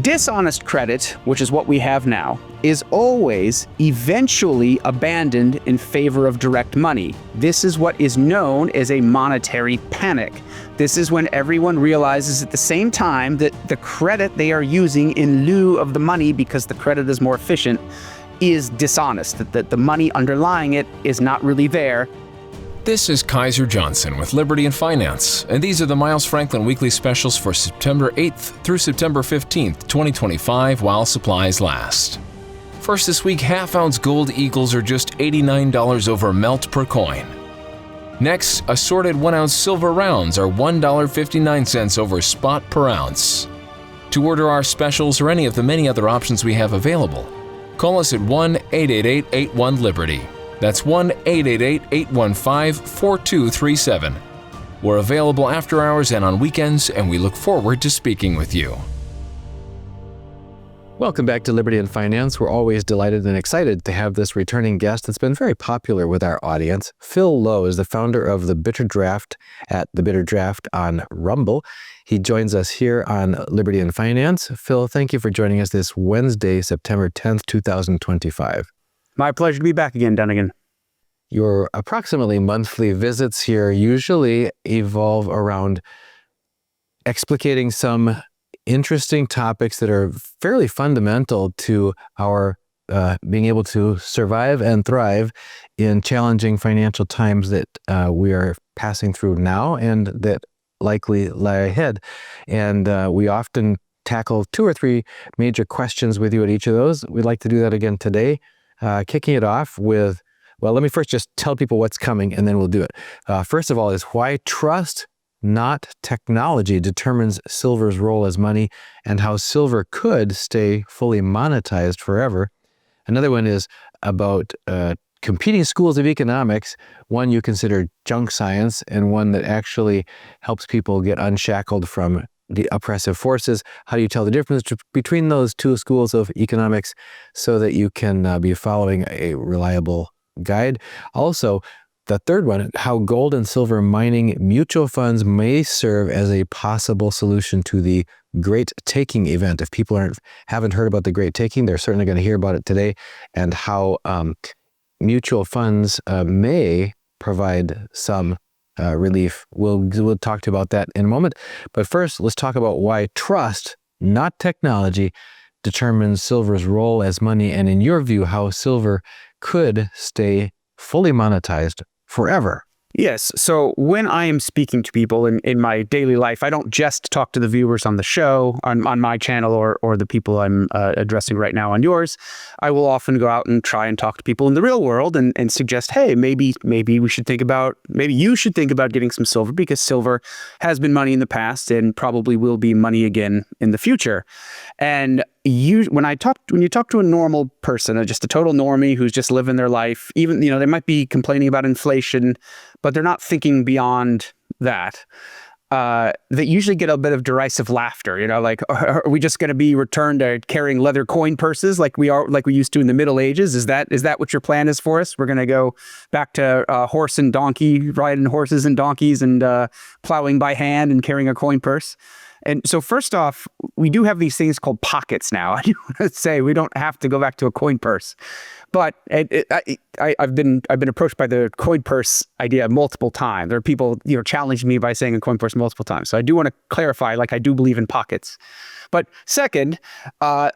Dishonest credit, which is what we have now, is always eventually abandoned in favor of direct money. This is what is known as a monetary panic. This is when everyone realizes at the same time that the credit they are using in lieu of the money, because the credit is more efficient, is dishonest, that the money underlying it is not really there. This is Kaiser Johnson with Liberty and Finance, and these are the Miles Franklin Weekly Specials for September 8th through September 15th, 2025, while supplies last. First this week, half-ounce gold eagles are just $89 over melt per coin. Next, assorted 1-ounce silver rounds are $1.59 over spot per ounce. To order our specials or any of the many other options we have available, call us at 1-888-81-LIBERTY. That's 1-888-815-4237. We're available after hours and on weekends, and we look forward to speaking with you. Welcome back to Liberty and Finance. We're always delighted and excited to have this returning guest that's been very popular with our audience. Phil Lowe is the founder of the Bitter Draught at the Bitter Draught on Rumble. He joins us here on Liberty and Finance. Phil, thank you for joining us this Wednesday, September 10th, 2025. My pleasure to be back again, Dunnigan. Your approximately monthly visits here usually evolve around explicating some interesting topics that are fairly fundamental to our being able to survive and thrive in challenging financial times that we are passing through now and that likely lie ahead. And we often tackle 2 or 3 major questions with you at each of those. We'd like to do that again today, kicking it off with, well, let me first just tell people what's coming and then we'll do it. First of all is why trust, not technology, determines silver's role as money and how silver could stay fully monetized forever. Another one is about competing schools of economics, one you consider junk science and one that actually helps people get unshackled from the oppressive forces. How do you tell the difference between those 2 schools of economics so that you can be following a reliable guide? Also, the third one, how gold and silver mining mutual funds may serve as a possible solution to the Great Taking event. If people haven't heard about the Great Taking, they're certainly going to hear about it today, and how mutual funds may provide some relief. We'll talk to you about that in a moment. But first, let's talk about why trust, not technology, determines silver's role as money, and in your view, how silver could stay fully monetized forever. Yes. So when I am speaking to people in my daily life, I don't just talk to the viewers on the show, on my channel, or the people I'm addressing right now on yours. I will often go out and try and talk to people in the real world and suggest, hey, maybe you should think about getting some silver, because silver has been money in the past and probably will be money again in the future. And when you talk to a normal person, just a total normie who's just living their life, even, they might be complaining about inflation, but they're not thinking beyond that. They usually get a bit of derisive laughter, like, are we just going to be returned to carrying leather coin purses like we used to in the Middle Ages? Is that what your plan is for us? We're going to go back to horse and donkey, riding horses and donkeys and plowing by hand and carrying a coin purse. And so first off, we do have these things called pockets now. I do want to say we don't have to go back to a coin purse. But I've been approached by the coin purse idea multiple times. There are people challenging me by saying a coin purse multiple times. So I do want to clarify, I do believe in pockets. But second,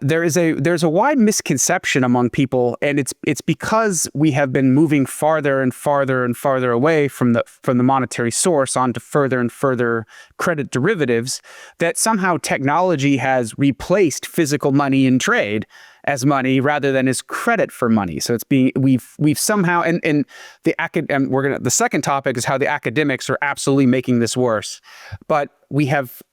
there's a wide misconception among people, and it's because we have been moving farther and farther and farther away from the monetary source onto further and further credit derivatives, that somehow technology has replaced physical money in trade as money rather than as credit for money. So we've somehow, and the second topic is how the academics are absolutely making this worse. But we have,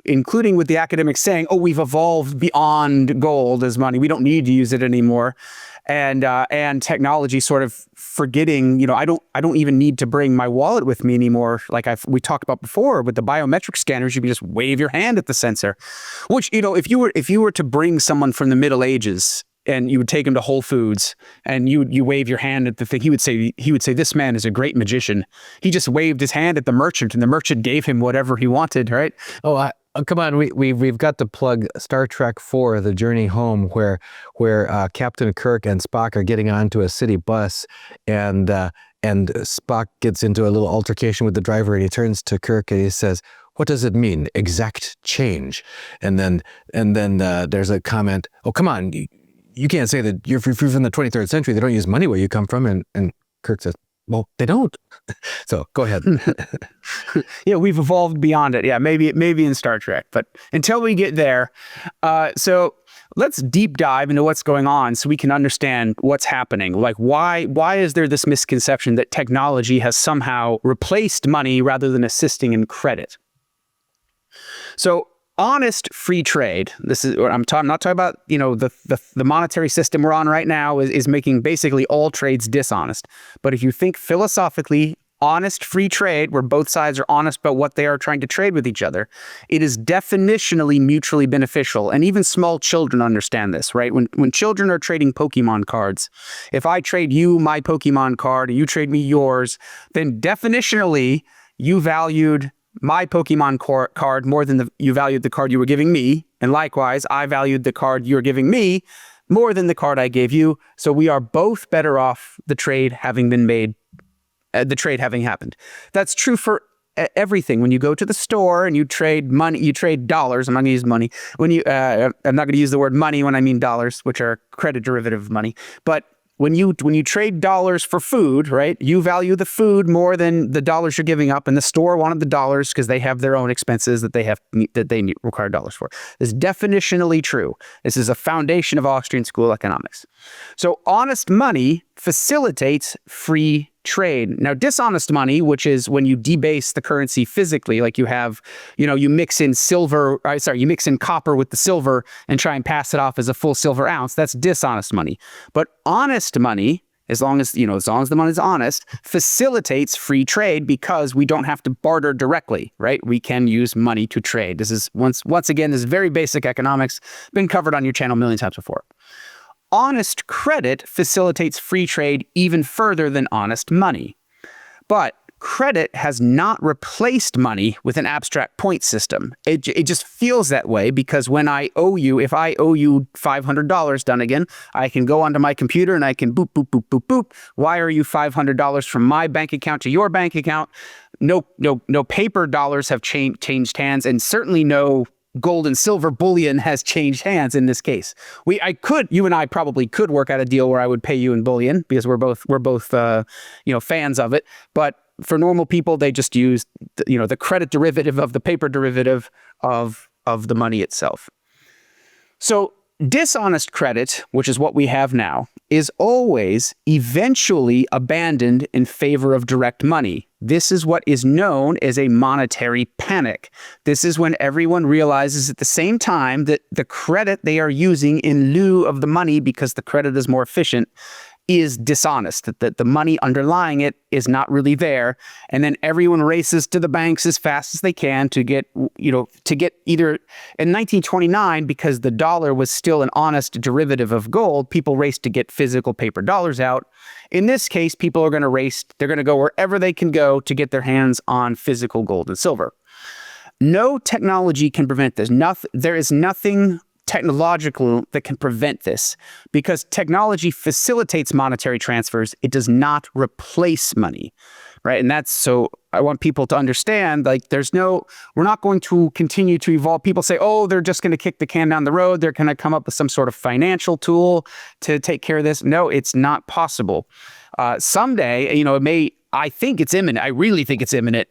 including with the academics saying, oh, we've evolved beyond gold as money, we don't need to use it anymore. And technology sort of forgetting, I don't even need to bring my wallet with me anymore. Like we talked about before with the biometric scanners, you can just wave your hand at the sensor, which, if you were to bring someone from the Middle Ages and you would take him to Whole Foods and you wave your hand at the thing, he would say, this man is a great magician. He just waved his hand at the merchant and the merchant gave him whatever he wanted, right? Oh, come on, we've got to plug Star Trek 4, The Journey Home, where Captain Kirk and Spock are getting onto a city bus, and Spock gets into a little altercation with the driver, and he turns to Kirk and he says, "What does it mean, exact change?" And then there's a comment, "Oh, come on, you can't say that you're from the 23rd century. They don't use money where you come from." And Kirk says, "Well, they don't." So go ahead. Yeah, we've evolved beyond it. Yeah, maybe in Star Trek, but until we get there, so let's deep dive into what's going on so we can understand what's happening. Like, why is there this misconception that technology has somehow replaced money rather than assisting in credit? So honest free trade, this is what I'm not talking about, the monetary system we're on right now is making basically all trades dishonest. But if you think philosophically, honest free trade, where both sides are honest about what they are trying to trade with each other, it is definitionally mutually beneficial. And even small children understand this, right? When children are trading Pokemon cards, if I trade you my Pokemon card and you trade me yours, then definitionally you valued my Pokemon card more than you valued the card you were giving me. And likewise, I valued the card you're giving me more than the card I gave you. So we are both better off the trade having been made, the trade having happened. That's true for everything. When you go to the store and you trade money, you trade dollars. I'm not going to use money. I'm not going to use the word money when I mean dollars, which are credit derivative of money. But when you trade dollars for food, right, you value the food more than the dollars you're giving up, and the store wanted the dollars because they have their own expenses that they require dollars for. This is definitionally true. This is a foundation of Austrian school economics. So honest money facilitates free trade. Now, dishonest money, which is when you debase the currency physically, like you have, you mix in you mix in copper with the silver and try and pass it off as a full silver ounce. That's dishonest money. But honest money, as long as the money is honest, facilitates free trade because we don't have to barter directly, right? We can use money to trade. This is once again, this is very basic economics, been covered on your channel a million times before. Honest credit facilitates free trade even further than honest money. But credit has not replaced money with an abstract point system. It just feels that way because when if I owe you $500, Dunnigan, I can go onto my computer and I can boop, boop, boop, boop, boop. Wire you $500 from my bank account to your bank account. No paper dollars have changed hands, and certainly no gold and silver bullion has changed hands in this case. You and I probably could work out a deal where I would pay you in bullion because we're both fans of it. But for normal people, they just use the credit derivative of the paper derivative of the money itself. So dishonest credit, which is what we have now, is always eventually abandoned in favor of direct money. This is what is known as a monetary panic. This is when everyone realizes at the same time that the credit they are using in lieu of the money, because the credit is more efficient, is dishonest, that the money underlying it is not really there. And then everyone races to the banks as fast as they can to get either in 1929, because the dollar was still an honest derivative of gold, people raced to get physical paper dollars out. In this case, people are going to race, they're going to go wherever they can go to get their hands on physical gold and silver. No technology can prevent this. There is nothing technological that can prevent this, because technology facilitates monetary transfers. It does not replace money, right? And that's, so I want people to understand, like, we're not going to continue to evolve. People say, oh, they're just going to kick the can down the road. They're going to come up with some sort of financial tool to take care of this. No, it's not possible. Someday, I think it's imminent. I really think it's imminent,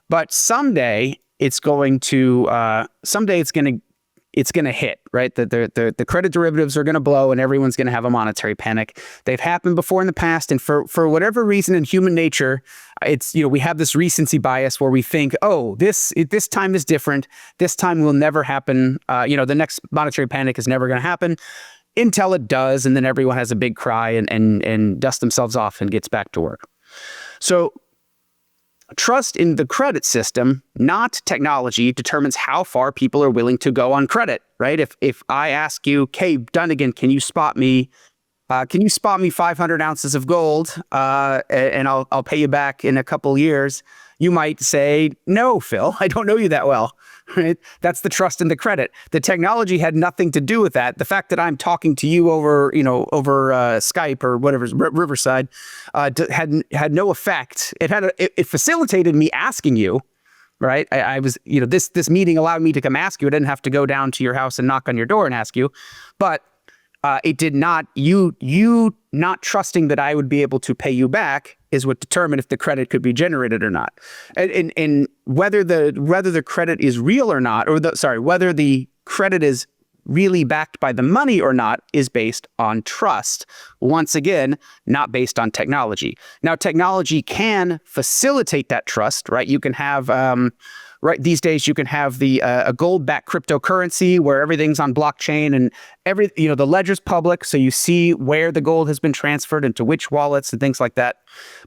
but someday it's going to hit, right? The credit derivatives are going to blow and everyone's going to have a monetary panic. They've happened before in the past. And for whatever reason in human nature, we have this recency bias where we think, oh, this time is different. This time will never happen. The next monetary panic is never going to happen until it does. And then everyone has a big cry and dusts themselves off and gets back to work. So trust in the credit system, not technology, determines how far people are willing to go on credit, right? If I ask you, "Hey, Dunnigan, can you spot me 500 ounces of gold, and I'll pay you back in a couple years?" You might say, "No, Phil, I don't know you that well." right? That's the trust in the credit. The technology had nothing to do with that. The fact that I'm talking to you over, over Skype or whatever, Riverside, had no effect. It facilitated me asking you, right? I was, this meeting allowed me to come ask you. I didn't have to go down to your house and knock on your door and ask you, but it did not. You not trusting that I would be able to pay you back is what determined if the credit could be generated or not, and whether the credit is real or not, or whether the credit is really backed by the money or not is based on trust. Once again, not based on technology. Now, technology can facilitate that trust, right? You can have, right these days, you can have a gold-backed cryptocurrency where everything's on blockchain and the ledger's public, so you see where the gold has been transferred into which wallets and things like that.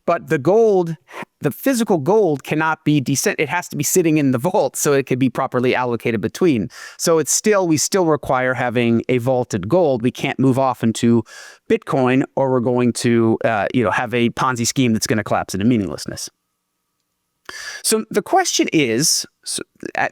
But the physical gold cannot be it has to be sitting in the vault so it can be properly allocated between. So we still require having a vaulted gold. We can't move off into Bitcoin, or we're going to have a Ponzi scheme that's going to collapse into meaninglessness. So the question is,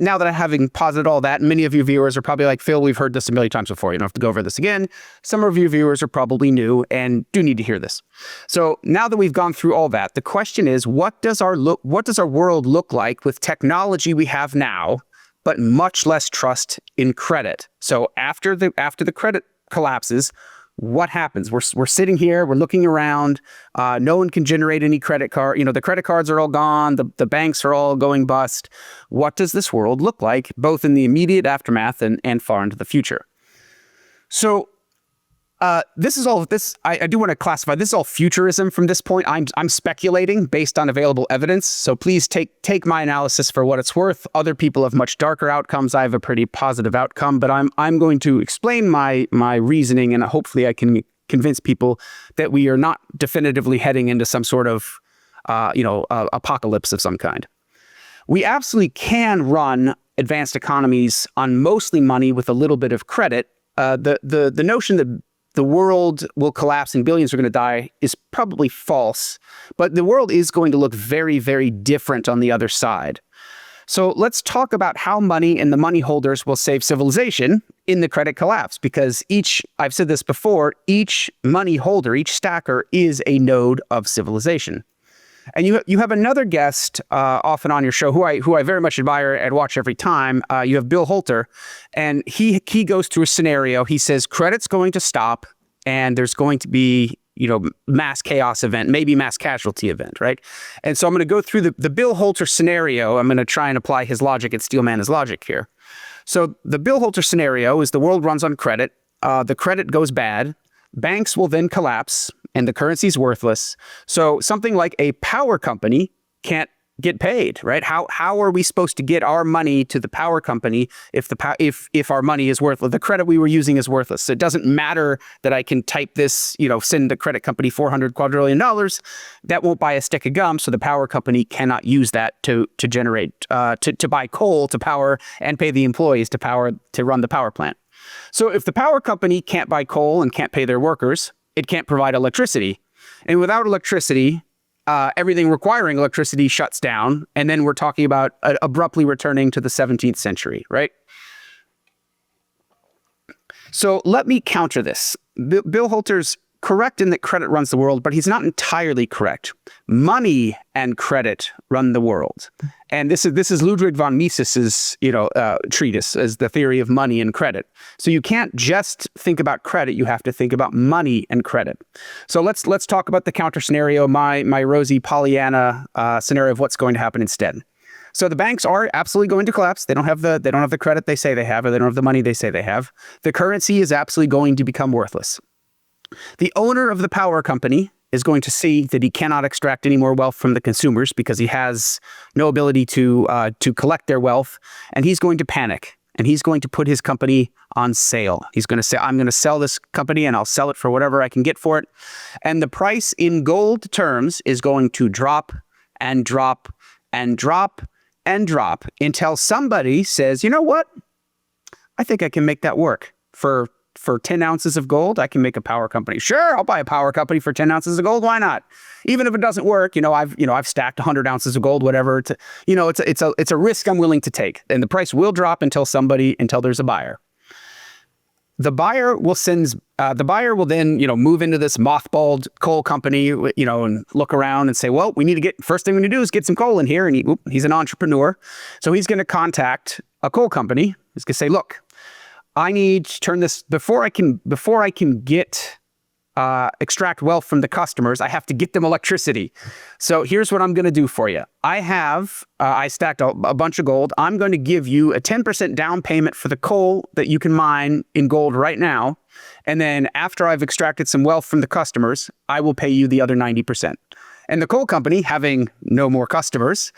now that I'm having posited all that, many of you viewers are probably like, Phil, we've heard this a million times before. You don't have to go over this again. Some of you viewers are probably new and do need to hear this. So now that we've gone through all that, the question is, what does our world look like with technology we have now, but much less trust in credit? So after the credit collapses, what happens? We're sitting here, we're looking around, no one can generate any credit card. The credit cards are all gone, the banks are all going bust. What does this world look like, both in the immediate aftermath and far into the future? So I do want to classify, this is all futurism from this point. I'm speculating based on available evidence. So please take my analysis for what it's worth. Other people have much darker outcomes. I have a pretty positive outcome, but I'm going to explain my reasoning, and hopefully I can convince people that we are not definitively heading into some sort of, apocalypse of some kind. We absolutely can run advanced economies on mostly money with a little bit of credit. The notion that the world will collapse and billions are going to die is probably false, but the world is going to look very, very different on the other side. So let's talk about how money and the money holders will save civilization in the credit collapse, because I've said this before, each money holder, each stacker is a node of civilization. And you have another guest often on your show who I very much admire and watch every time. You have Bill Holter, and he goes through a scenario. He says credit's going to stop, and there's going to be mass chaos event, maybe mass casualty event, right? And so I'm going to go through the Bill Holter scenario. I'm going to try and apply his logic and Steelman his logic here. So the Bill Holter scenario is the world runs on credit. The credit goes bad. Banks will then collapse, and the currency is worthless. So something like a power company can't get paid, right? How are we supposed to get our money to the power company if our money is worthless? The credit we were using is worthless. So it doesn't matter that I can type this, send the credit company $400 quadrillion. That won't buy a stick of gum. So the power company cannot use that to generate, to buy coal to power and pay the employees to run the power plant. So if the power company can't buy coal and can't pay their workers, it can't provide electricity. And without electricity, everything requiring electricity shuts down. And then we're talking about abruptly returning to the 17th century, right? So let me counter this. Bill Holter's correct in that credit runs the world, but he's not entirely correct. Money and credit run the world. And this is Ludwig von Mises's, treatise as the theory of money and credit. So you can't just think about credit, you have to think about money and credit. So let's talk about the counter scenario, my rosy Pollyanna scenario of what's going to happen instead. So the banks are absolutely going to collapse. They don't have the credit they say they have, or they don't have the money they say they have. The currency is absolutely going to become worthless. The owner of the power company is going to see that he cannot extract any more wealth from the consumers because he has no ability to collect their wealth, and he's going to panic, and he's going to put his company on sale. He's going to say, I'm going to sell this company, and I'll sell it for whatever I can get for it. And the price in gold terms is going to drop and drop and drop and drop until somebody says, you know what? I think I can make that work for for 10 ounces of gold, I can make a power company. Sure, I'll buy a power company for 10 ounces of gold. Why not? Even if it doesn't work, I've stacked 100 ounces of gold, whatever. It's a risk I'm willing to take, and the price will drop until there's a buyer. The buyer will then, move into this mothballed coal company, and look around and say, well, first thing we need to do is get some coal in here. And he's an entrepreneur. So he's going to contact a coal company. He's going to say, look, I need to turn this before I can extract wealth from the customers. I have to get them electricity. So here's what I'm going to do for you. I stacked a bunch of gold. I'm going to give you a 10% down payment for the coal that you can mine in gold right now. And then after I've extracted some wealth from the customers, I will pay you the other 90%. And the coal company, having no more customers,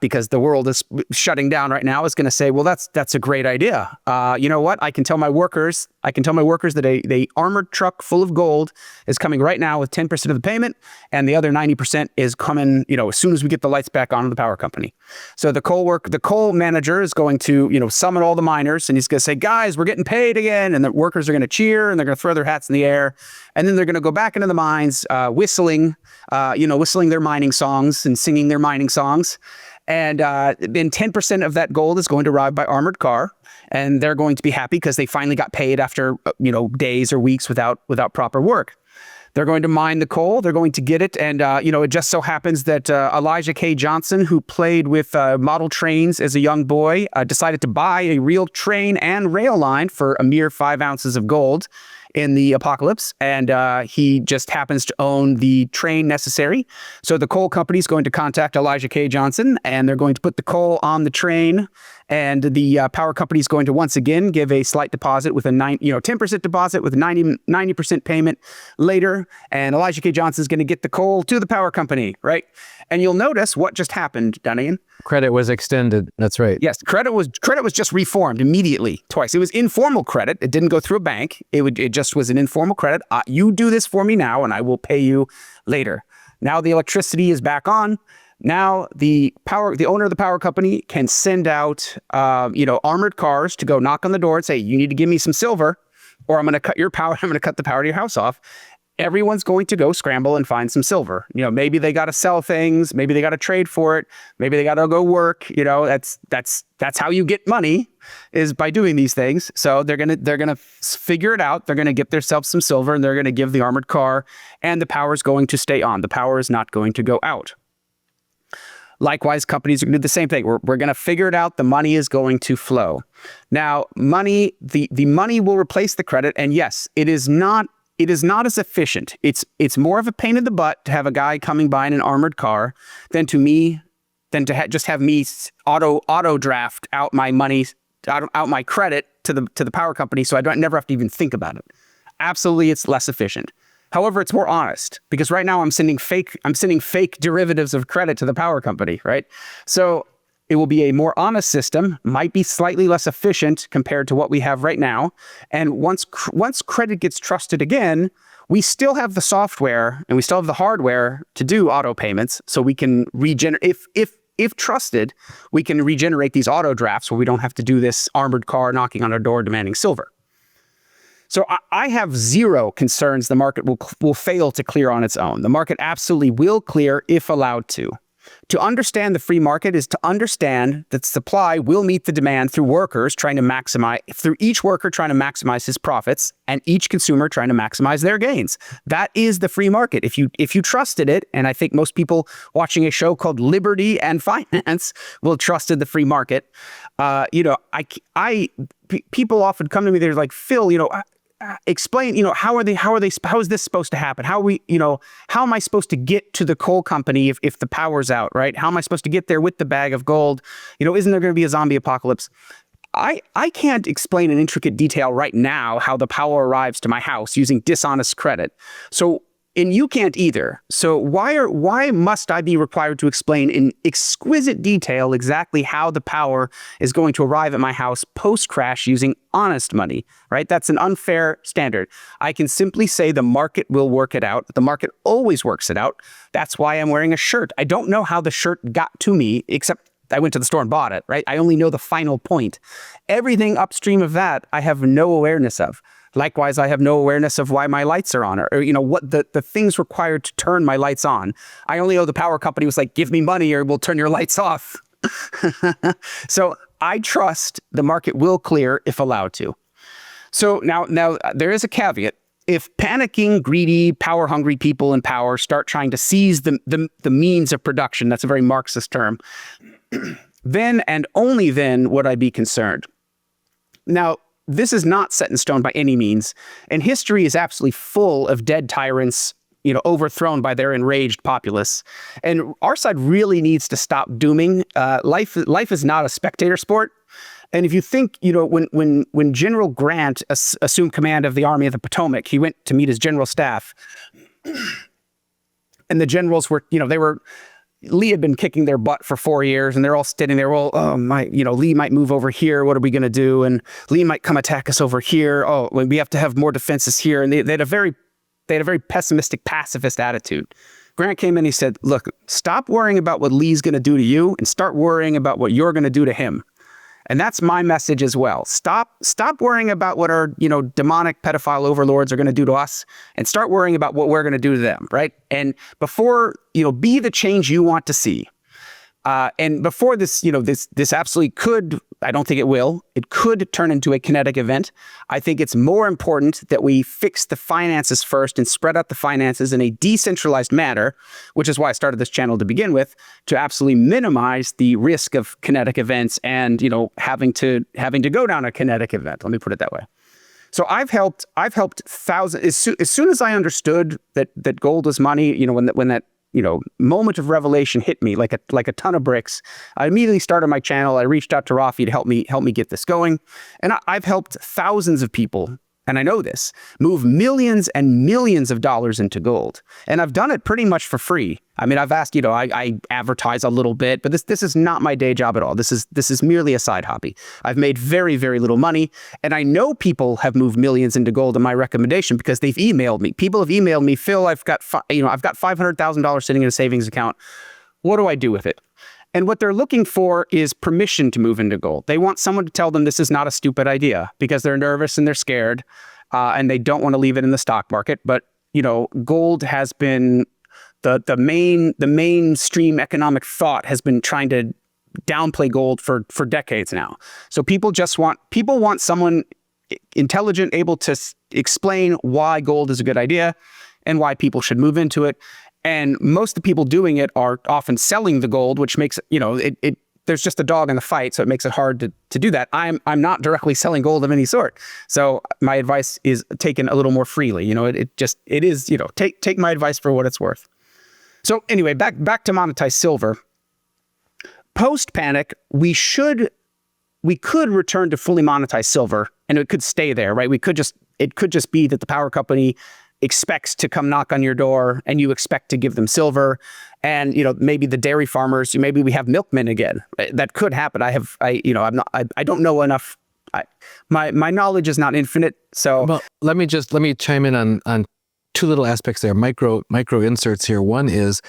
because the world is shutting down right now, is going to say, well, that's a great idea. You know what? I can tell my workers that a armored truck full of gold is coming right now with 10% of the payment, and the other 90% is coming, as soon as we get the lights back on in the power company. So the coal manager is going to, summon all the miners, and he's going to say, guys, we're getting paid again. And the workers are going to cheer, and they're going to throw their hats in the air. And then they're going to go back into the mines, whistling their mining songs and singing their mining songs. And then 10% of that gold is going to arrive by armored car. And they're going to be happy because they finally got paid after, days or weeks without proper work. They're going to mine the coal. They're going to get it. And, it just so happens that Elijah K. Johnson, who played with model trains as a young boy, decided to buy a real train and rail line for a mere 5 ounces of gold in the apocalypse, and he just happens to own the train necessary. So the coal company is going to contact Elijah K. Johnson, and they're going to put the coal on the train, and the power company is going to once again give a slight deposit with a 10% deposit with a 90% payment later, and Elijah K. Johnson is going to get the coal to the power company, right? And you'll notice what just happened, Dunnigan. Credit was extended. That's right. Yes, credit was just reformed immediately, twice. It was informal credit. It didn't go through a bank. It just was an informal credit. You do this for me now, and I will pay you later. Now the electricity is back on. Now the owner of the power company can send out, armored cars to go knock on the door and say, you need to give me some silver, or I'm going to cut your power. I'm going to cut the power to your house off. Everyone's going to go scramble and find some silver. Maybe they got to sell things. Maybe they got to trade for it. Maybe they got to go work. That's how you get money, is by doing these things. So they're gonna figure it out. They're gonna get themselves some silver, and they're gonna give the armored car, and the power is going to stay on. The power is not going to go out. Likewise, companies are going to do the same thing. We're going to figure it out. The money is going to flow. Now, the money will replace the credit, and yes, it is not as efficient. It's more of a pain in the butt to have a guy coming by in an armored car than to just have me auto draft out my money, out my credit to the power company, so I never have to even think about it. Absolutely, it's less efficient. However, it's more honest, because right now I'm sending fake derivatives of credit to the power company, right? So it will be a more honest system, might be slightly less efficient compared to what we have right now. And once credit gets trusted again, we still have the software and we still have the hardware to do auto payments. So we can regenerate, if trusted, we can regenerate these auto drafts where we don't have to do this armored car knocking on our door demanding silver. So I have zero concerns the market will fail to clear on its own. The market absolutely will clear if allowed to. To understand the free market is to understand that supply will meet the demand through each worker trying to maximize his profits, and each consumer trying to maximize their gains. That is the free market. If you trusted it, and I think most people watching a show called Liberty and Finance will trusted the free market. People often come to me, they're like, Phil, explain, how is this supposed to happen? How am I supposed to get to the coal company if the power's out, right? How am I supposed to get there with the bag of gold? Isn't there going to be a zombie apocalypse? I can't explain in intricate detail right now how the power arrives to my house using dishonest credit. And you can't either. So why must I be required to explain in exquisite detail exactly how the power is going to arrive at my house post-crash using honest money, right? That's an unfair standard. I can simply say the market will work it out. The market always works it out. That's why I'm wearing a shirt. I don't know how the shirt got to me, except I went to the store and bought it, right? I only know the final point. Everything upstream of that, I have no awareness of. Likewise, I have no awareness of why my lights are on, or what the things required to turn my lights on. I only know the power company was like, give me money or we'll turn your lights off. So I trust the market will clear if allowed to. So now there is a caveat. If panicking, greedy, power-hungry people in power start trying to seize the means of production, that's a very Marxist term, then and only then would I be concerned. Now, this is not set in stone by any means, and history is absolutely full of dead tyrants, overthrown by their enraged populace. And our side really needs to stop dooming. Life is not a spectator sport. And if you think, when General Grant assumed command of the Army of the Potomac, he went to meet his general staff, and the generals were, Lee had been kicking their butt for 4 years, and they're all standing there. Well, Lee might move over here. What are we going to do? And Lee might come attack us over here. Oh, we have to have more defenses here. And they had a very pessimistic, pacifist attitude. Grant came in. He said, "Look, stop worrying about what Lee's going to do to you, and start worrying about what you're going to do to him." And that's my message as well. Stop worrying about what our, demonic pedophile overlords are going to do to us, and start worrying about what we're going to do to them, right? And before, be the change you want to see. And before this, this absolutely could, I don't think it will, it could turn into a kinetic event. I think it's more important that we fix the finances first and spread out the finances in a decentralized manner, which is why I started this channel to begin with, to absolutely minimize the risk of kinetic events and, having to go down a kinetic event. Let me put it that way. So I've helped thousands. As soon as I understood that gold was money, when that moment of revelation hit me like a ton of bricks, I immediately started my channel. I reached out to Rafi to help me get this going. And I've helped thousands of people, and I know this, move millions and millions of dollars into gold. And I've done it pretty much for free. I mean, I've asked, I advertise a little bit, but this is not my day job at all. This is merely a side hobby. I've made very, very little money. And I know people have moved millions into gold on my recommendation because they've emailed me. People have emailed me, Phil, I've got $500,000 sitting in a savings account. What do I do with it? And what they're looking for is permission to move into gold. They want someone to tell them this is not a stupid idea because they're nervous and they're scared and they don't want to leave it in the stock market. But, gold has been the mainstream economic thought has been trying to downplay gold for decades now. So people want someone intelligent, able to explain why gold is a good idea and why people should move into it. And most of the people doing it are often selling the gold, which makes it there's just a dog in the fight, so it makes it hard to do that. I'm not directly selling gold of any sort, so my advice is taken a little more freely. Take my advice for what it's worth. So anyway, back to monetize silver. Post panic, we could return to fully monetize silver, and it could stay there, right? It could just be that the power company expects to come knock on your door and you expect to give them silver. And, maybe the dairy farmers, maybe we have milkmen again. That could happen. I don't know enough. My knowledge is not infinite. So well, let me chime in on two little aspects there, micro inserts here. One is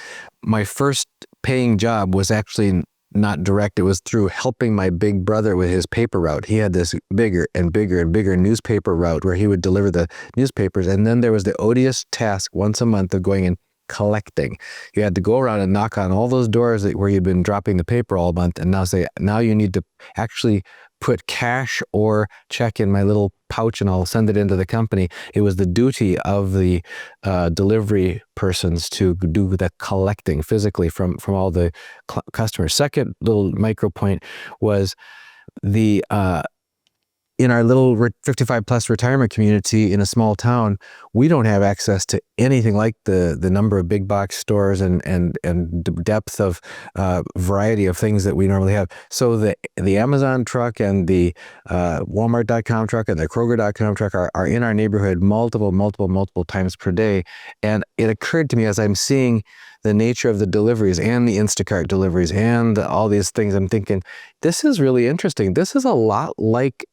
my first paying job was actually not direct. It was through helping my big brother with his paper route. He had this bigger and bigger and bigger newspaper route where he would deliver the newspapers. And then there was the odious task once a month of going and collecting. You had to go around and knock on all those doors where you'd been dropping the paper all month and now you need to actually put cash or check in my little pouch and I'll send it into the company. It was the duty of the delivery persons to do the collecting physically from all the customers. Second little micro point was the in our little 55 plus retirement community in a small town, we don't have access to anything like the number of big box stores and depth of variety of things that we normally have. So the Amazon truck and the Walmart.com truck and the Kroger.com truck are in our neighborhood multiple times per day. And it occurred to me as I'm seeing the nature of the deliveries and the Instacart deliveries and all these things, I'm thinking, this is really interesting. This is a lot like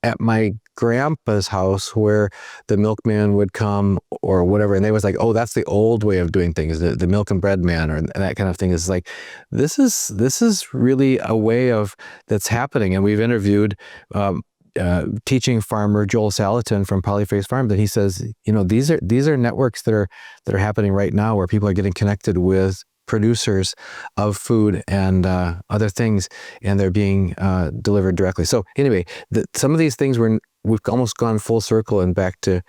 at my grandpa's house where the milkman would come or whatever, and they was like, oh, that's the old way of doing things, the milk and bread man or that kind of thing. Is like, this is really a way of that's happening. And we've interviewed teaching farmer Joel Salatin from Polyface Farms, and he says, these are networks that are happening right now where people are getting connected with producers of food and other things, and they're being delivered directly. So anyway, some of these things we've almost gone full circle and back to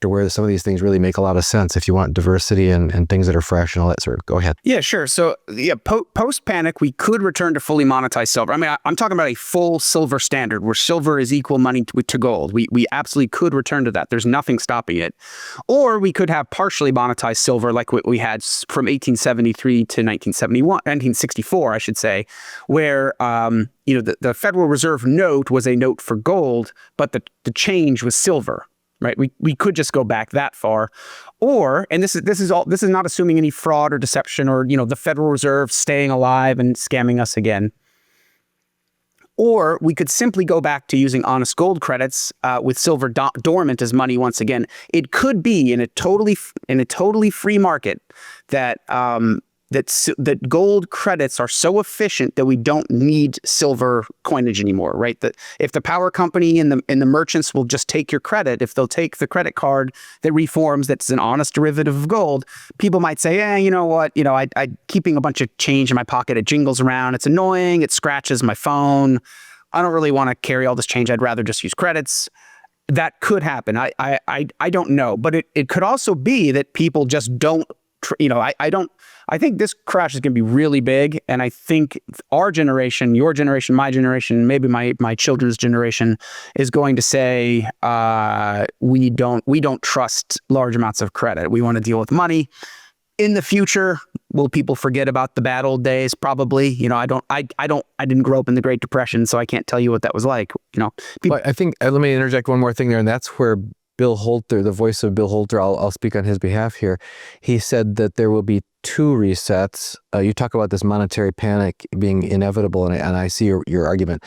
where some of these things really make a lot of sense if you want diversity and things that are fresh and all that sort of. Go ahead. Yeah, sure. So yeah, post panic, we could return to fully monetized silver. I mean, I'm talking about a full silver standard where silver is equal money to gold. We absolutely could return to that. There's nothing stopping it. Or we could have partially monetized silver like what we had from 1873 to 1964, I should say, where the Federal Reserve note was a note for gold, but the change was silver, right? We could just go back that far. Or, and this is not assuming any fraud or deception or, the Federal Reserve staying alive and scamming us again. Or we could simply go back to using honest gold credits with silver dormant as money once again. It could be in a totally free market that that gold credits are so efficient that we don't need silver coinage anymore, right? That if the power company and the merchants will just take your credit, if they'll take the credit card that reforms that's an honest derivative of gold, people might say, you know what, I keeping a bunch of change in my pocket, it jingles around, it's annoying, it scratches my phone. I don't really want to carry all this change. I'd rather just use credits. That could happen. I don't know, but it could also be that people just don't. I think this crash is going to be really big, and I think our generation, your generation, my generation, maybe my children's generation is going to say we don't trust large amounts of credit. We want to deal with money. In the future, will people forget about the bad old days? Probably. I didn't grow up in the Great Depression, so I can't tell you what that was like. Well, I think let me interject one more thing there, and that's where Bill Holter, the voice of Bill Holter, I'll speak on his behalf here. He said that there will be two resets. You talk about this monetary panic being inevitable, and I see your argument.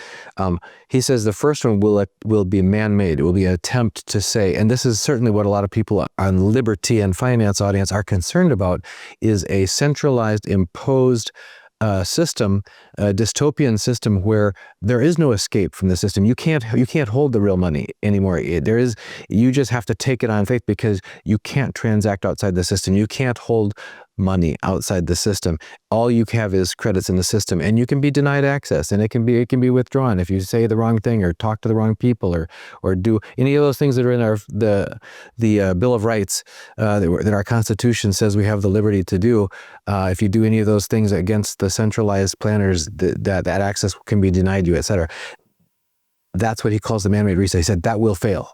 He says the first one will be man-made. It will be an attempt to say, and this is certainly what a lot of people on liberty and finance audience are concerned about, is a centralized, imposed system, a dystopian system where there is no escape from the system. You can't hold the real money anymore. You just have to take it on faith because you can't transact outside the system. You can't hold money outside the system. All you have is credits in the system, and you can be denied access, and it can be withdrawn if you say the wrong thing or talk to the wrong people or do any of those things that are in the Bill of Rights that our Constitution says we have the liberty to do. If you do any of those things against the centralized planners, that access can be denied you, etc. That's what he calls the man-made reset. He said that will fail,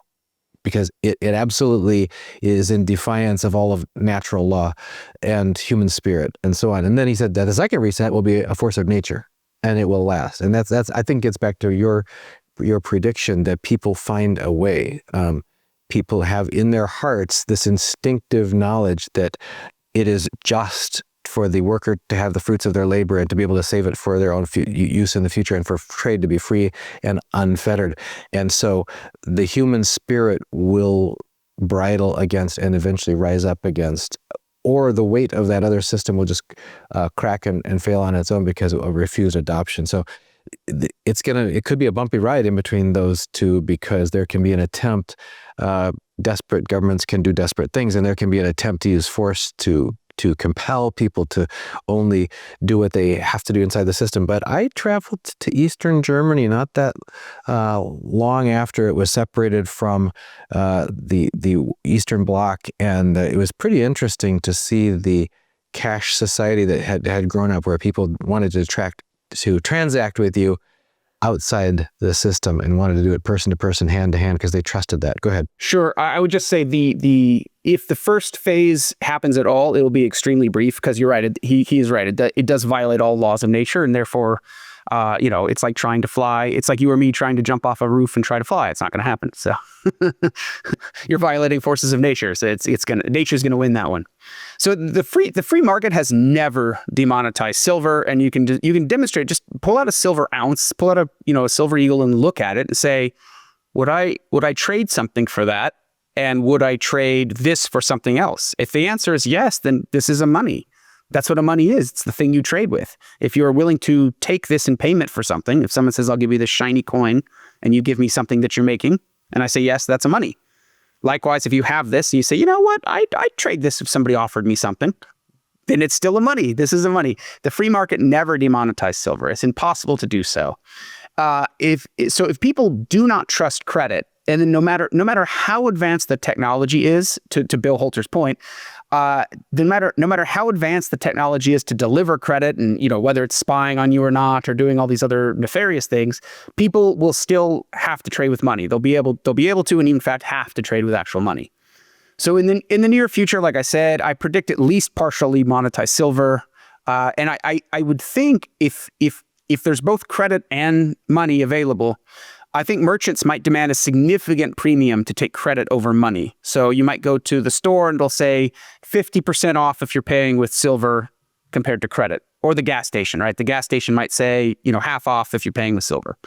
because it absolutely is in defiance of all of natural law and human spirit and so on. And then he said that the second reset will be a force of nature, and it will last. And that's I think gets back to your prediction that people find a way. People have in their hearts this instinctive knowledge that it is just for the worker to have the fruits of their labor and to be able to save it for their own use in the future, and for trade to be free and unfettered. And so the human spirit will bridle against and eventually rise up against, or the weight of that other system will just crack and fail on its own because it will refuse adoption. So it could be a bumpy ride in between those two, because there can be an attempt, desperate governments can do desperate things, and there can be an attempt to use force to compel people to only do what they have to do inside the system. But I traveled to Eastern Germany not that long after it was separated from the Eastern Bloc, and it was pretty interesting to see the cash society that had grown up, where people wanted to transact with you outside the system and wanted to do it person to person, hand to hand, because they trusted that. Go ahead. Sure. I would just say if the first phase happens at all, it will be extremely brief, because you're right. He is right. It does violate all laws of nature, and therefore, it's like trying to fly. It's like you or me trying to jump off a roof and try to fly. It's not going to happen. So you're violating forces of nature. So nature's going to win that one. So the free market has never demonetized silver, and you can demonstrate. Just pull out a silver ounce, pull out a silver eagle, and look at it and say, would I trade something for that? And would I trade this for something else? If the answer is yes, then this is a money. That's what a money is. It's the thing you trade with. If you're willing to take this in payment for something, if someone says, I'll give you this shiny coin and you give me something that you're making, and I say, yes, that's a money. Likewise, if you have this and you say, you know what, I'd trade this if somebody offered me something, then it's still a money. This is a money. The free market never demonetized silver. It's impossible to do so. If people do not trust credit, and then no matter how advanced the technology is, to Bill Holter's point, no matter how advanced the technology is to deliver credit, and whether it's spying on you or not, or doing all these other nefarious things, people will still have to trade with money. They'll be able to, and in fact have to trade with actual money. So in the near future, like I said, I predict at least partially monetized silver, and I would think if there's both credit and money available, I think merchants might demand a significant premium to take credit over money. So you might go to the store and they'll say 50% off if you're paying with silver compared to credit, or the gas station, right? The gas station might say, half off if you're paying with silver.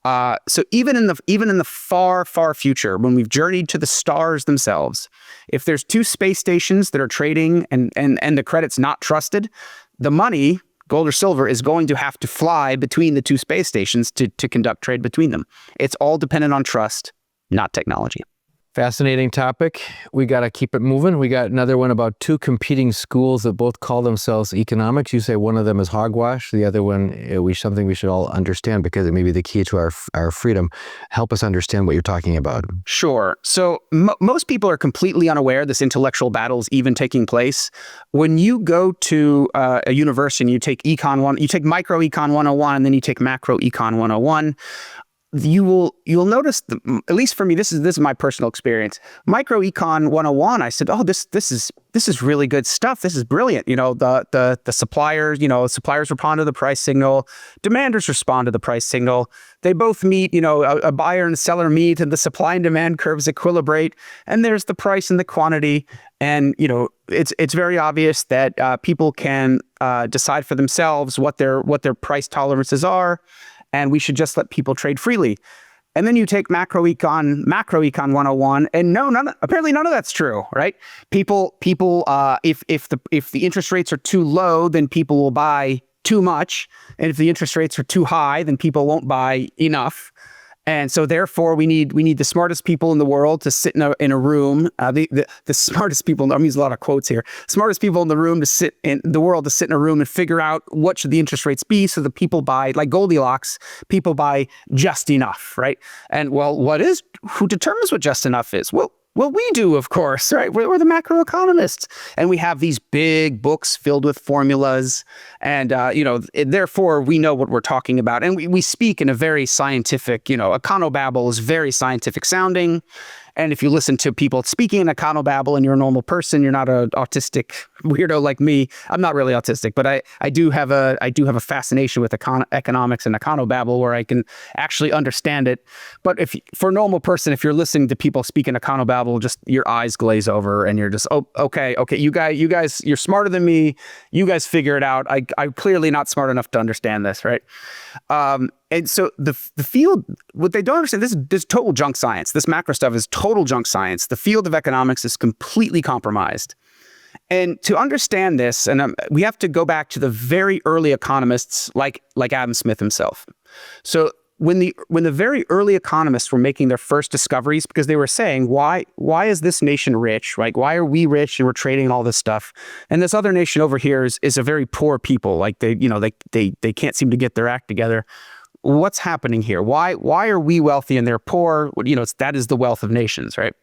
So even in the far, far future, when we've journeyed to the stars themselves, if there's two space stations that are trading and the credit's not trusted, the money, gold or silver, is going to have to fly between the two space stations to conduct trade between them. It's all dependent on trust, not technology. Fascinating topic. We got to keep it moving. We got another one about two competing schools that both call themselves economics. You say one of them is hogwash. The other one, something we should all understand because it may be the key to our freedom. Help us understand what you're talking about. Sure. So most people are completely unaware this intellectual battle is even taking place. When you go to a university and you take micro econ 101 and then you take macro econ 101, you'll notice, at least for me, this is my personal experience. Micro Econ 101, I said, oh, this is really good stuff. This is brilliant. The suppliers, suppliers respond to the price signal. Demanders respond to the price signal. They both meet, a buyer and seller meet, and the supply and demand curves equilibrate. And there's the price and the quantity. And, it's very obvious that people can decide for themselves what their price tolerances are. And we should just let people trade freely. And then you take macro econ 101, and apparently none of that's true, right? People, if the interest rates are too low, then people will buy too much, and if the interest rates are too high, then people won't buy enough. And so therefore we need the smartest people in the world to sit in a room. The smartest people, I'm using a lot of quotes here. Smartest people in the room to sit in a room and figure out what should the interest rates be, so that people buy, like Goldilocks, people buy just enough, right? And who determines what just enough is? Well, we do, of course, right? We're the macroeconomists, and we have these big books filled with formulas, and therefore we know what we're talking about, and we speak in a very scientific, econobabble is very scientific sounding. And if you listen to people speaking in econobabble and you're a normal person, you're not an autistic weirdo like me. I'm not really autistic, but I do have a fascination with economics and econobabble where I can actually understand it. But for a normal person, if you're listening to people speak in econobabble, just your eyes glaze over and you're just, oh, okay, you guys, you're smarter than me. You guys figure it out. I'm clearly not smart enough to understand this, right? And so the field, what they don't understand, this is total junk science. This macro stuff is total junk science. The field of economics is completely compromised. And to understand this, and we have to go back to the very early economists like Adam Smith himself. So when the very early economists were making their first discoveries, because they were saying, why is this nation rich, right? Why are we rich and we're trading all this stuff? And this other nation over here is a very poor people. Like they can't seem to get their act together. What's happening here? Why are we wealthy and they're poor? That is the wealth of nations, right?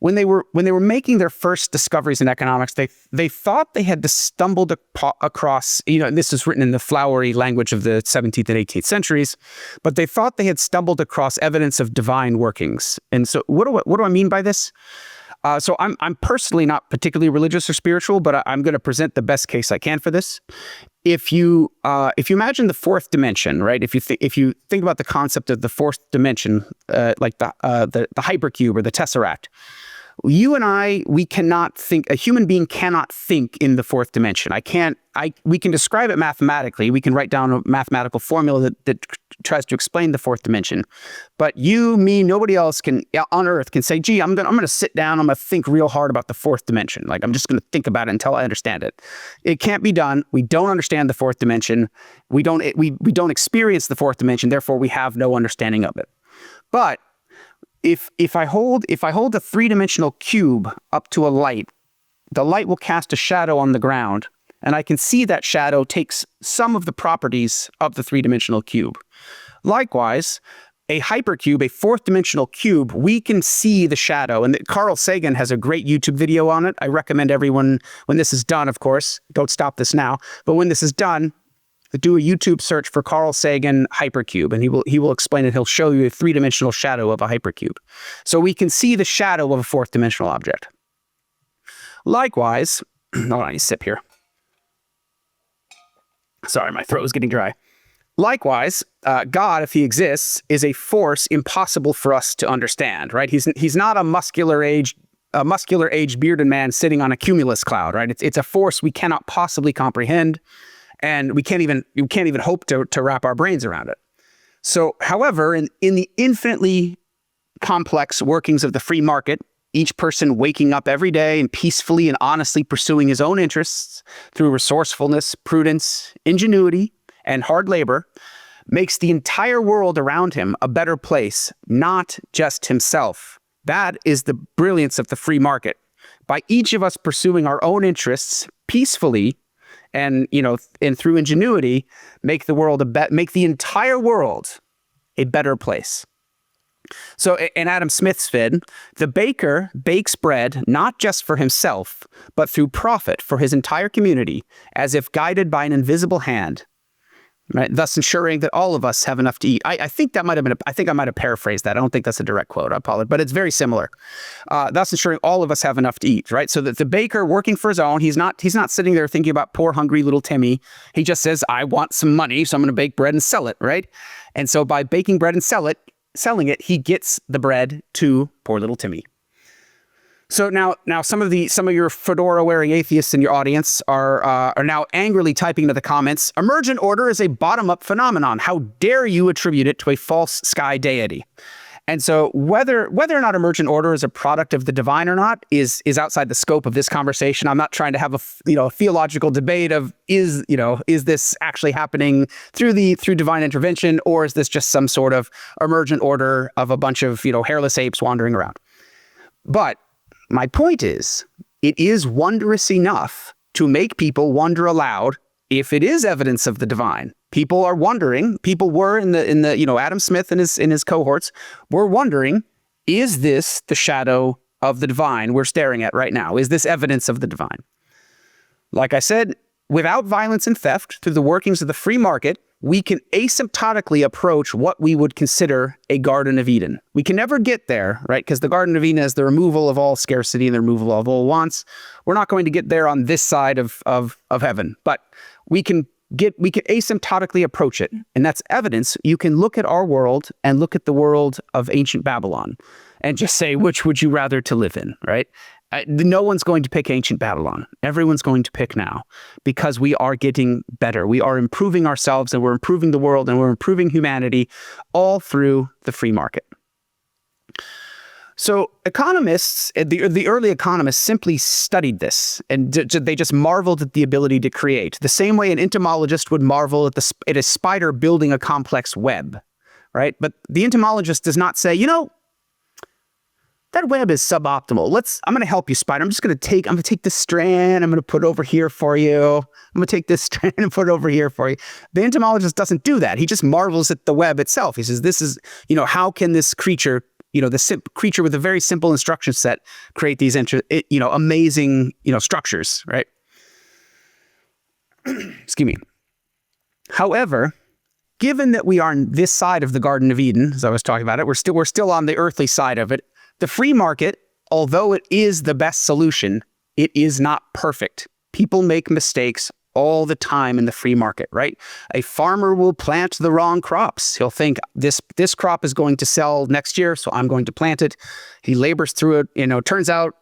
When they were making their first discoveries in economics, they thought they had stumbled across, and this is written in the flowery language of the 17th and 18th centuries, but they thought they had stumbled across evidence of divine workings. And so what do I mean by this? So I'm personally not particularly religious or spiritual, but I'm going to present the best case I can for this. If you imagine the fourth dimension, right? If you think about the concept of the fourth dimension, like the hypercube or the tesseract, you and we cannot think. A human being cannot think in the fourth dimension. We can describe it mathematically. We can write down a mathematical formula that tries to explain the fourth dimension. But you, me, nobody else on Earth can say, gee, I'm going to sit down, I'm going to think real hard about the fourth dimension. Like, I'm just going to think about it until I understand it. It can't be done. We don't understand the fourth dimension. We don't experience the fourth dimension. Therefore, we have no understanding of it. But if I hold a three-dimensional cube up to a light, the light will cast a shadow on the ground, and I can see that shadow takes some of the properties of the three-dimensional cube. Likewise, a hypercube, a fourth-dimensional cube, we can see the shadow. And Carl Sagan has a great YouTube video on it. I recommend everyone, when this is done, of course, don't stop this now, but when this is done, do a YouTube search for Carl Sagan hypercube, and he will explain it. He'll show you a three-dimensional shadow of a hypercube. So we can see the shadow of a fourth-dimensional object. Likewise, hold on, I need to sip here. Sorry, my throat is getting dry. Likewise, God, if he exists, is a force impossible for us to understand, right? He's not a muscular-aged bearded man sitting on a cumulus cloud, right? It's a force we cannot possibly comprehend, and we can't even hope to wrap our brains around it. So, however, in the infinitely complex workings of the free market, each person waking up every day and peacefully and honestly pursuing his own interests through resourcefulness, prudence, ingenuity, and hard labor, makes the entire world around him a better place, not just himself. That is the brilliance of the free market. By each of us pursuing our own interests peacefully and through ingenuity, make the entire world a better place. So in Adam Smith's vid, the baker bakes bread not just for himself, but through profit for his entire community, as if guided by an invisible hand, right? Thus ensuring that all of us have enough to eat. I think that might have been, I think I might have paraphrased that. I don't think that's a direct quote, I apologize, but it's very similar. Thus ensuring all of us have enough to eat, right? So that the baker working for his own, he's not sitting there thinking about poor, hungry little Timmy. He just says, I want some money, so I'm going to bake bread and sell it, right? And so by baking bread and selling it, he gets the bread to poor little Timmy. So now some of your fedora-wearing atheists in your audience are now angrily typing into the comments, emergent order is a bottom-up phenomenon. How dare you attribute it to a false sky deity? And so whether or not emergent order is a product of the divine or not is outside the scope of this conversation. I'm not trying to have a theological debate of is this actually happening through divine intervention, or is this just some sort of emergent order of a bunch of hairless apes wandering around? But my point is, it is wondrous enough to make people wonder aloud if it is evidence of the divine. People are wondering, people were in the Adam Smith and his cohorts were wondering, is this the shadow of the divine we're staring at right now? Is this evidence of the divine? Like I said, without violence and theft, through the workings of the free market, we can asymptotically approach what we would consider a Garden of Eden. We can never get there, right? Because the Garden of Eden is the removal of all scarcity and the removal of all wants. We're not going to get there on this side of heaven, but we can asymptotically approach it. And that's evidence. You can look at our world and look at the world of ancient Babylon and just say, which would you rather to live in, right? No one's going to pick ancient Babylon. Everyone's going to pick now because we are getting better. We are improving ourselves and we're improving the world and we're improving humanity all through the free market. So economists, the early economists simply studied this and they just marveled at the ability to create. The same way an entomologist would marvel at a spider building a complex web, right? But the entomologist does not say, that web is suboptimal. I'm going to help you, spider. I'm going to take this strand. I'm going to put it over here for you. I'm going to take this strand and put it over here for you. The entomologist doesn't do that. He just marvels at the web itself. He says, this is, how can this creature, creature with a very simple instruction set create these, amazing, structures, right? Excuse me. However, given that we are on this side of the Garden of Eden, as I was talking about it, we're still on the earthly side of it. The free market, although it is the best solution, it is not perfect. People make mistakes all the time in the free market, right? A farmer will plant the wrong crops. He'll think this crop is going to sell next year, so I'm going to plant it. He labors through it. Turns out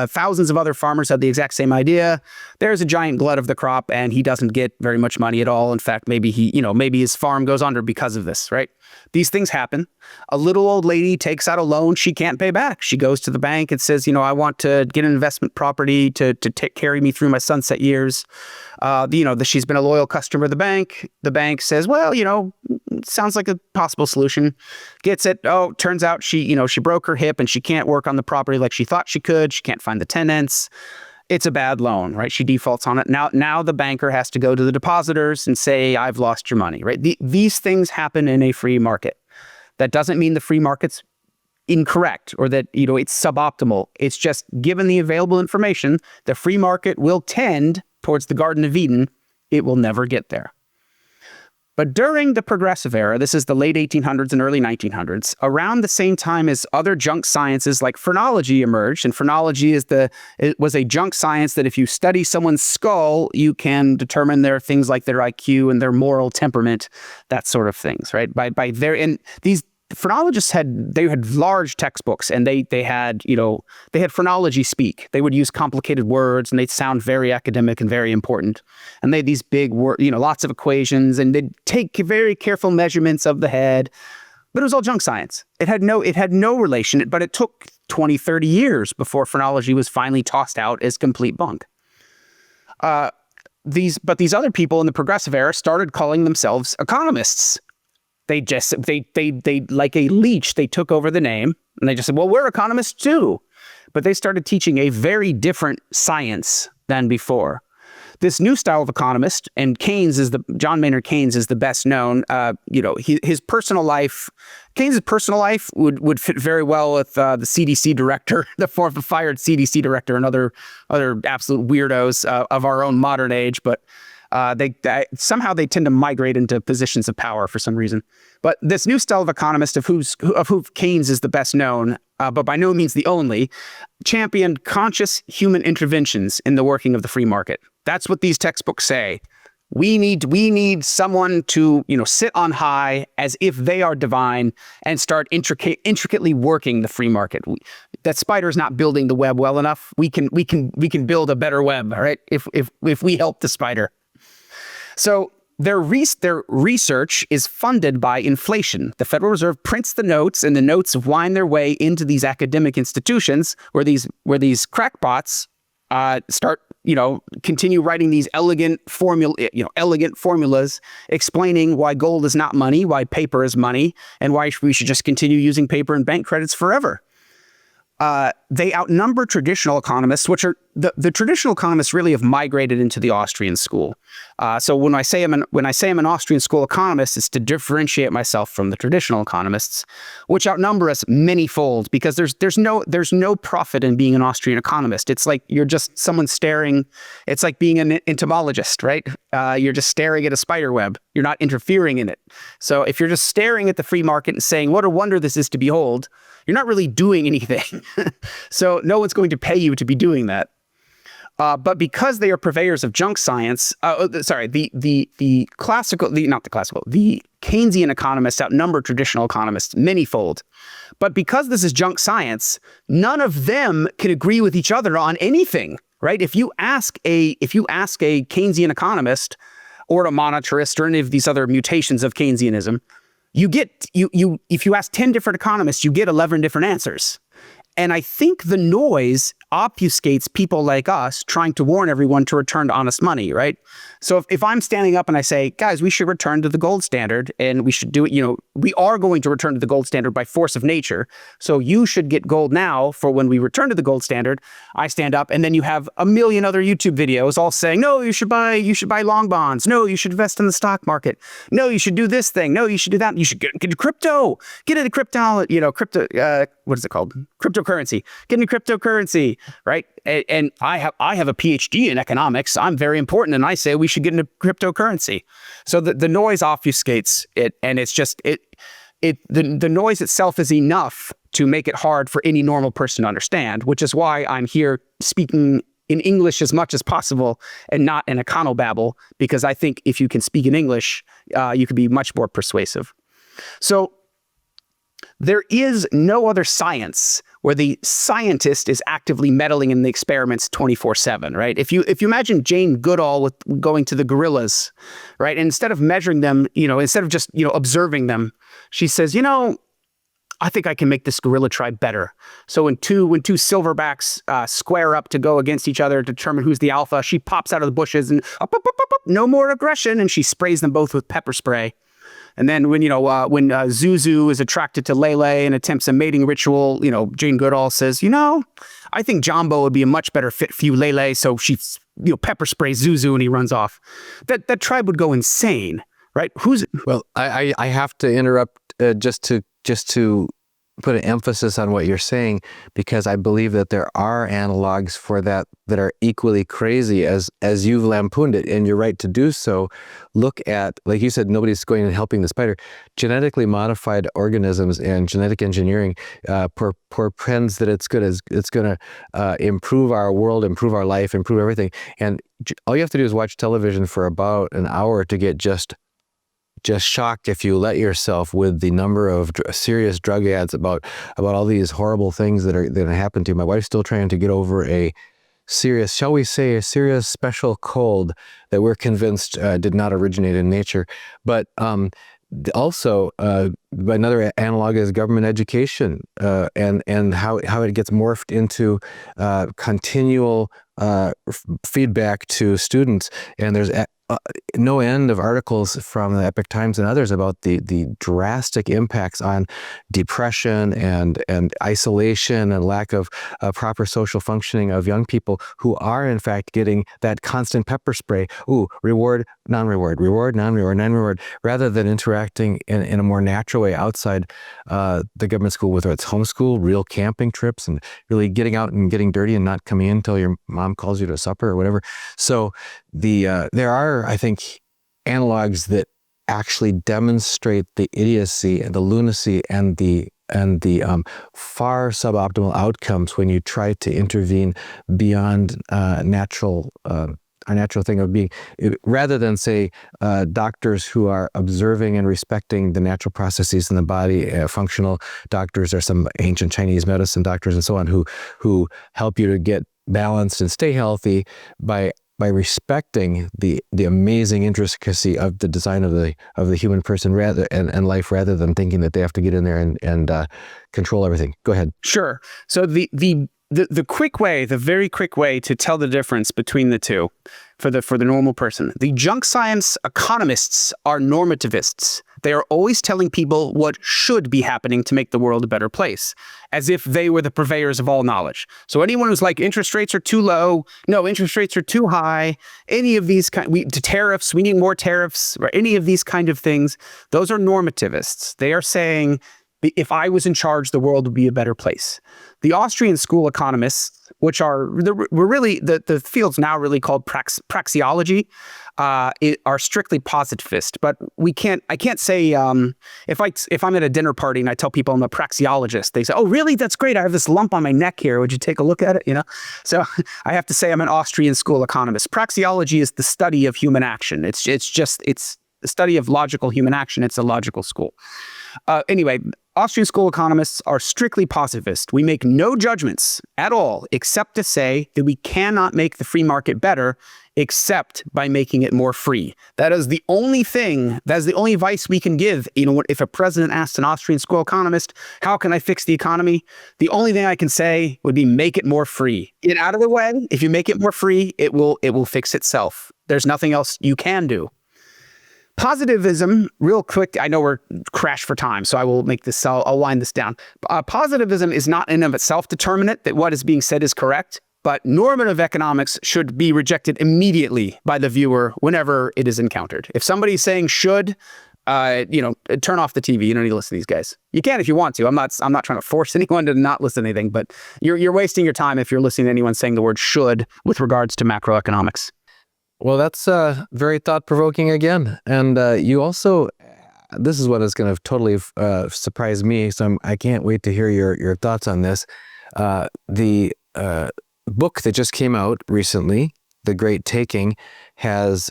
thousands of other farmers have the exact same idea. There's a giant glut of the crop, and he doesn't get very much money at all. In fact, maybe maybe his farm goes under because of this, right? These things happen. A little old lady takes out a loan she can't pay back. She goes to the bank and says, I want to get an investment property to carry me through my sunset years. She's been a loyal customer of the bank. The bank says, well, sounds like a possible solution. Gets it. Oh, turns out she broke her hip and she can't work on the property like she thought she could. She can't find the tenants. It's a bad loan, right? She defaults on it. Now the banker has to go to the depositors and say, I've lost your money, right? These things happen in a free market. That doesn't mean the free market's incorrect or that, it's suboptimal. It's just given the available information, the free market will tend towards the Garden of Eden. It will never get there. But during the Progressive Era, this is the late 1800s and early 1900s, around the same time as other junk sciences like phrenology emerged, and phrenology was a junk science that if you study someone's skull, you can determine their things like their IQ and their moral temperament, that sort of things, right? And these phrenologists had large textbooks, and they had phrenology speak. They would use complicated words, and they'd sound very academic and very important. And they had these big lots of equations, and they'd take very careful measurements of the head. But it was all junk science. It had no relation, but it took 20, 30 years before phrenology was finally tossed out as complete bunk. These other people in the Progressive Era started calling themselves economists. They like a leech, they took over the name and they just said, well, we're economists too. But they started teaching a very different science than before. This new style of economist, and John Maynard Keynes is the best known. His personal life, Keynes' personal life would fit very well with the CDC director, the fired CDC director, and other absolute weirdos of our own modern age. But somehow they tend to migrate into positions of power for some reason. But this new style of economist, of who Keynes is the best known, but by no means the only, championed conscious human interventions in the working of the free market. That's what these textbooks say. We need someone to sit on high as if they are divine and start intricately working the free market. That spider's not building the web well enough. We can build a better web, all right? If we help the spider. So their research is funded by inflation. The Federal Reserve prints the notes, and the notes wind their way into these academic institutions where these crackpots continue writing these elegant formulas explaining why gold is not money, why paper is money, and why we should just continue using paper and bank credits forever. They outnumber traditional economists, which are the traditional economists really have migrated into the Austrian school. So when I say I'm an Austrian school economist, it's to differentiate myself from the traditional economists, which outnumber us manyfold because there's no profit in being an Austrian economist. It's like you're just someone staring. It's like being an entomologist, right? You're just staring at a spider web. You're not interfering in it. So if you're just staring at the free market and saying, "What a wonder this is to behold," you're not really doing anything. So no one's going to pay you to be doing that. But because they are purveyors of junk science, the Keynesian economists outnumber traditional economists manyfold. But because this is junk science, none of them can agree with each other on anything, right? If you ask a Keynesian economist or a monetarist or any of these other mutations of Keynesianism, if you ask 10 different economists, you get 11 different answers. And I think the noise obfuscates people like us trying to warn everyone to return to honest money, right? So if I'm standing up and I say, guys, we should return to the gold standard and we should do it, we are going to return to the gold standard by force of nature. So you should get gold now for when we return to the gold standard. I stand up and then you have a million other YouTube videos all saying, no, you should buy long bonds. No, you should invest in the stock market. No, you should do this thing. No, you should do that. You should get into crypto. Get into crypto, what is it called? Cryptocurrency. Get into cryptocurrency, right? And I have a PhD in economics. I'm very important, and I say we should get into cryptocurrency. So the noise obfuscates it, and it's just the noise itself is enough to make it hard for any normal person to understand, which is why I'm here speaking in English as much as possible and not in econobabble, because I think if you can speak in English, you can be much more persuasive. So there is no other science where the scientist is actively meddling in the experiments 24/7, right? If you imagine Jane Goodall with going to the gorillas, right? And instead of measuring them, instead of just, observing them, she says, I think I can make this gorilla tribe better. So when two silverbacks square up to go against each other to determine who's the alpha, she pops out of the bushes and no more aggression, and she sprays them both with pepper spray. And then when Zuzu is attracted to Lele and attempts a mating ritual, Jane Goodall says, I think Jumbo would be a much better fit for you, Lele. So she pepper sprays Zuzu and he runs off. That tribe would go insane, right? Well, I have to interrupt just to put an emphasis on what you're saying, because I believe that there are analogs for that are equally crazy as you've lampooned it, and you're right to do so. Look at, like you said, nobody's going and helping the spider. Genetically modified organisms and genetic engineering portends that it's going to improve our world, improve our life, improve everything. And all you have to do is watch television for about an hour to get just shocked, if you let yourself, with the number of serious drug ads about all these horrible things that happen to you. My wife's still trying to get over a serious, shall we say, a serious special cold that we're convinced did not originate in nature. But also, another analog is government education and how it gets morphed into continual feedback to students. And there's no end of articles from the Epoch Times and others about the drastic impacts on depression and isolation and lack of proper social functioning of young people who are in fact getting that constant pepper spray. Ooh, reward, non-reward, reward, non-reward, non-reward, rather than interacting in a more natural way outside the government school, whether it's homeschool, real camping trips, and really getting out and getting dirty and not coming in until your mom calls you to supper or whatever. So there are, I think, analogs that actually demonstrate the idiocy and the lunacy and the far suboptimal outcomes when you try to intervene beyond our natural thing of being, rather than say doctors who are observing and respecting the natural processes in the body, functional doctors or some ancient Chinese medicine doctors and so on, who help you to get balanced and stay healthy by respecting the amazing intricacy of the design of the human person and life, rather than thinking that they have to get in there and control everything. Go ahead. Sure. So the quick way, the very quick way to tell the difference between the two for the normal person, the junk science economists are normativists. They are always telling people what should be happening to make the world a better place, as if they were the purveyors of all knowledge. So anyone who's like, interest rates are too low, no, interest rates are too high, any of these tariffs, we need more tariffs, or any of these kind of things, those are normativists. They are saying, if I was in charge, the world would be a better place. The Austrian school economists, which were really the field's now really called praxeology, are strictly positivist. But I can't say if I'm at a dinner party and I tell people I'm a praxeologist, they say, "Oh, really? That's great. I have this lump on my neck here. Would you take a look at it?" So I have to say I'm an Austrian school economist. Praxeology is the study of human action. It's the study of logical human action. It's a logical school. Anyway, Austrian school economists are strictly positivist. We make no judgments at all, except to say that we cannot make the free market better except by making it more free. That is the only advice we can give. If a president asked an Austrian school economist, how can I fix the economy? The only thing I can say would be make it more free. Get out of the way. If you make it more free, it will fix itself. There's nothing else you can do. Positivism, real quick, I know we're crashed for time, so I will make this, I'll wind this down. Positivism is not in and of itself determinate that what is being said is correct, but normative economics should be rejected immediately by the viewer whenever it is encountered. If somebody's saying should, turn off the TV. You don't need to listen to these guys. You can if you want to. I'm not trying to force anyone to not listen to anything, but you're wasting your time if you're listening to anyone saying the word should with regards to macroeconomics. Well, that's very thought-provoking again. And you also, this is what is going to totally surprise me, so I can't wait to hear your thoughts on this. The book that just came out recently, The Great Taking, has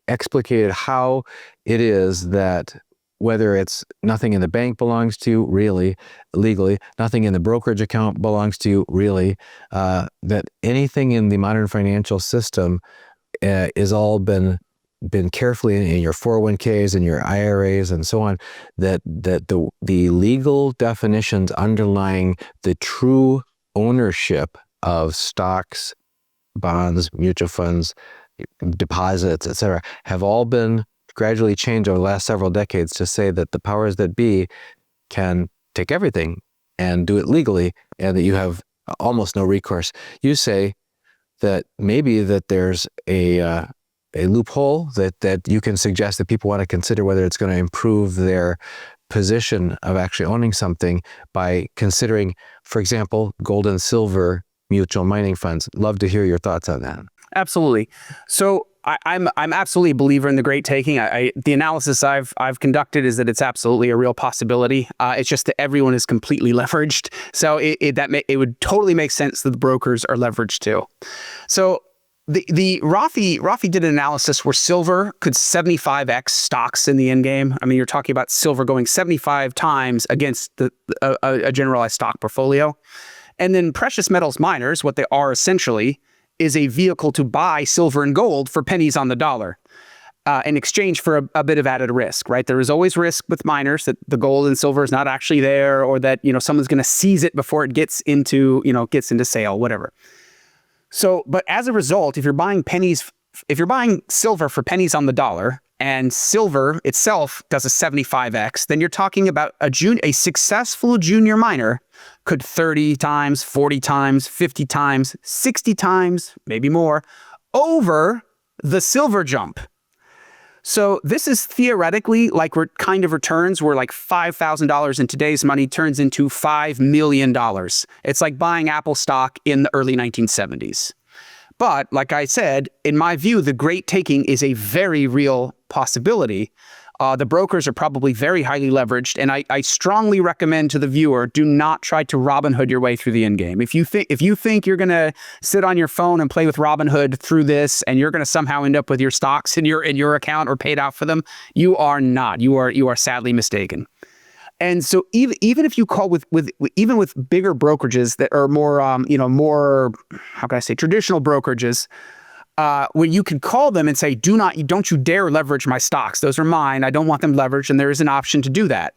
explicated how it is that whether it's nothing in the bank belongs to you, really, legally, nothing in the brokerage account belongs to you, really, that anything in the modern financial system is all been carefully in your 401ks and your IRAs and so on, that the legal definitions underlying the true ownership of stocks, bonds, mutual funds, deposits, etc., have all been gradually changed over the last several decades to say that the powers that be can take everything and do it legally, and that you have almost no recourse. You say that maybe that there's a loophole that you can suggest that people want to consider whether it's going to improve their position of actually owning something by considering, for example, gold and silver mutual mining funds. Love to hear your thoughts on that. Absolutely. So I'm absolutely a believer in the great taking. The analysis I've conducted is that it's absolutely a real possibility. It's just that everyone is completely leveraged. So it would totally make sense that the brokers are leveraged too. So the Rafi did an analysis where silver could 75x stocks in the end game. I mean, you're talking about silver going 75 times against a generalized stock portfolio. And then precious metals miners, what they are essentially, is a vehicle to buy silver and gold for pennies on the dollar in exchange for a bit of added risk, right? There is always risk with miners that the gold and silver is not actually there, or that, someone's going to seize it before it gets into sale, whatever. So, but as a result, if you're buying silver for pennies on the dollar, and silver itself does a 75x, then you're talking about a successful junior miner could 30 times, 40 times, 50 times, 60 times, maybe more, over the silver jump. So this is theoretically like kind of returns where like $5,000 in today's money turns into $5 million. It's like buying Apple stock in the early 1970s. But like I said, in my view, the great taking is a very real possibility. The brokers are probably very highly leveraged, and I strongly recommend to the viewer, do not try to Robinhood your way through the end game. If you think you're going to sit on your phone and play with Robinhood through this, and you're going to somehow end up with your stocks in your account or paid out for them, you are not. You are sadly mistaken. And so even if you call even with bigger brokerages that are more how can I say, traditional brokerages, when you can call them and say, don't you dare leverage my stocks. Those are mine. I don't want them leveraged, and there is an option to do that.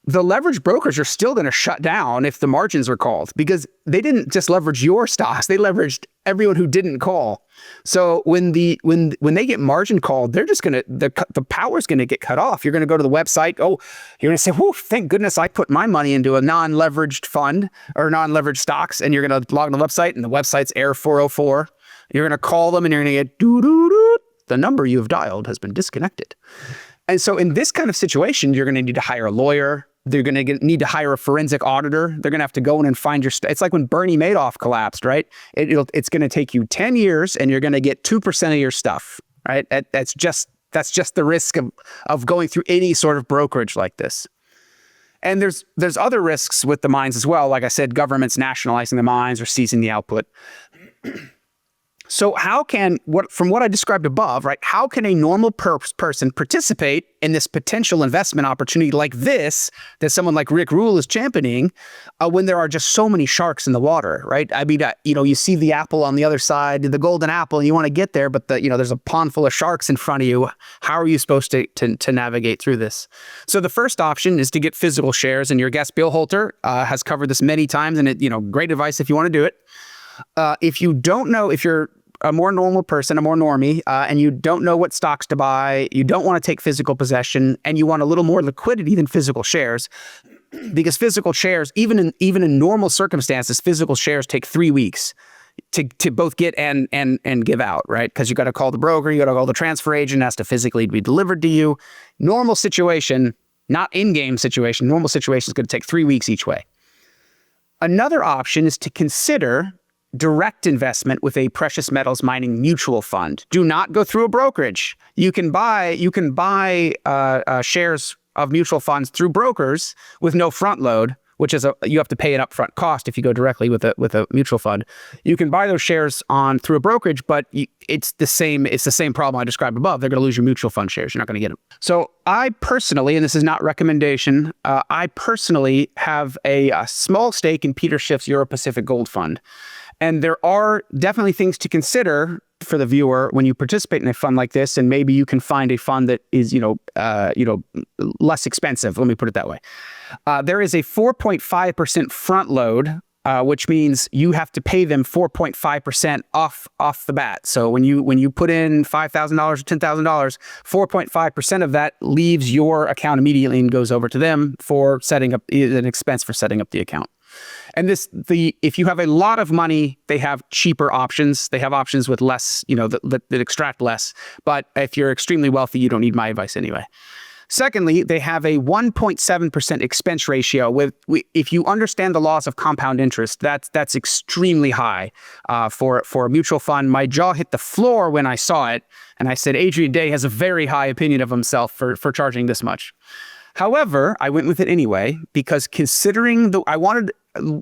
The leverage brokers are still going to shut down if the margins are called, because they didn't just leverage your stocks. They leveraged everyone who didn't call. So when they get margin called, they're just going to, the power's going to get cut off. You're going to go to the website. Oh, you're going to say, whoa, thank goodness I put my money into a non-leveraged fund or non-leveraged stocks. And you're going to log on the website, and the website's error 404. You're going to call them, and you're going to get doo-doo-doo. The number you have dialed has been disconnected. And so in this kind of situation, you're going to need to hire a lawyer. They're going to need to hire a forensic auditor. They're going to have to go in and find your it's like when Bernie Madoff collapsed, right? It's going to take you 10 years, and you're going to get 2% of your stuff, right? That's just the risk of going through any sort of brokerage like this. And there's other risks with the mines as well. Like I said, governments nationalizing the mines or seizing the output. So from what I described above, right, how can a normal person participate in this potential investment opportunity like this that someone like Rick Rule is championing when there are just so many sharks in the water, right? I mean, you see the apple on the other side, the golden apple, and you want to get there, but there's a pond full of sharks in front of you. How are you supposed to navigate through this? So the first option is to get physical shares, and your guest Bill Holter has covered this many times, and great advice if you want to do it. If you don't know, if you're a more normal person, a more normie, and you don't know what stocks to buy, you don't want to take physical possession, and you want a little more liquidity than physical shares, because physical shares, even in normal circumstances, physical shares take 3 weeks to both get and give out, right? Because you got to call the broker, you got to call the transfer agent, it has to physically be delivered to you. Normal situation, not in-game situation, normal situation is going to take 3 weeks each way. Another option is to consider direct investment with a precious metals mining mutual fund. Do not go through a brokerage. You can buy shares of mutual funds through brokers with no front load, which is you have to pay an upfront cost if you go directly with a mutual fund. You can buy those shares through a brokerage, but it's the same problem I described above. They're going to lose your mutual fund shares. You're not going to get them. So I personally, and this is not recommendation, I personally have a small stake in Peter Schiff's Euro-Pacific Gold Fund. And there are definitely things to consider for the viewer when you participate in a fund like this, and maybe you can find a fund that is, less expensive. Let me put it that way. There is a 4.5% front load, which means you have to pay them 4.5% off the bat. So when you put in $5,000 or $10,000, 4.5% of that leaves your account immediately and goes over to them for setting up an expense for setting up the account. And if you have a lot of money, they have cheaper options. They have options with less, that extract less. But if you're extremely wealthy, you don't need my advice anyway. Secondly, they have a 1.7% expense ratio. If you understand the laws of compound interest, that's extremely high for a mutual fund. My jaw hit the floor when I saw it, and I said, Adrian Day has a very high opinion of himself for charging this much. However, I went with it anyway because considering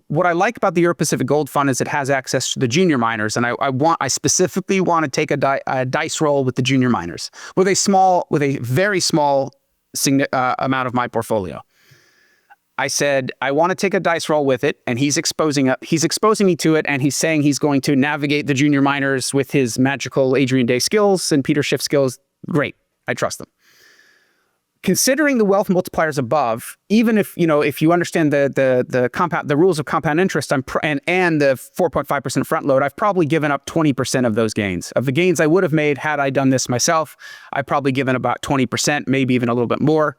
what I like about the Euro-Pacific Gold Fund is it has access to the junior miners, and I specifically want to take a dice roll with the junior miners with a very small amount of my portfolio. I said I want to take a dice roll with it, and he's exposing me to it, and he's saying he's going to navigate the junior miners with his magical Adrian Day skills and Peter Schiff skills. Great, I trust them. Considering the wealth multipliers above, even if you understand the rules of compound interest, and the 4.5% front load, I've probably given up 20% of those gains. Of the gains I would have made had I done this myself, I've probably given about 20%, maybe even a little bit more.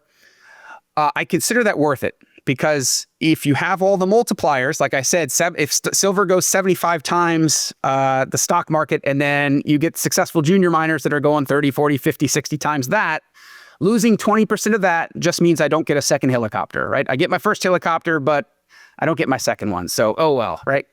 I consider that worth it because if you have all the multipliers, like I said, if silver goes 75 times the stock market, and then you get successful junior miners that are going 30, 40, 50, 60 times that, losing 20% of that just means I don't get a second helicopter, right? I get my first helicopter, but I don't get my second one. So, oh well, right?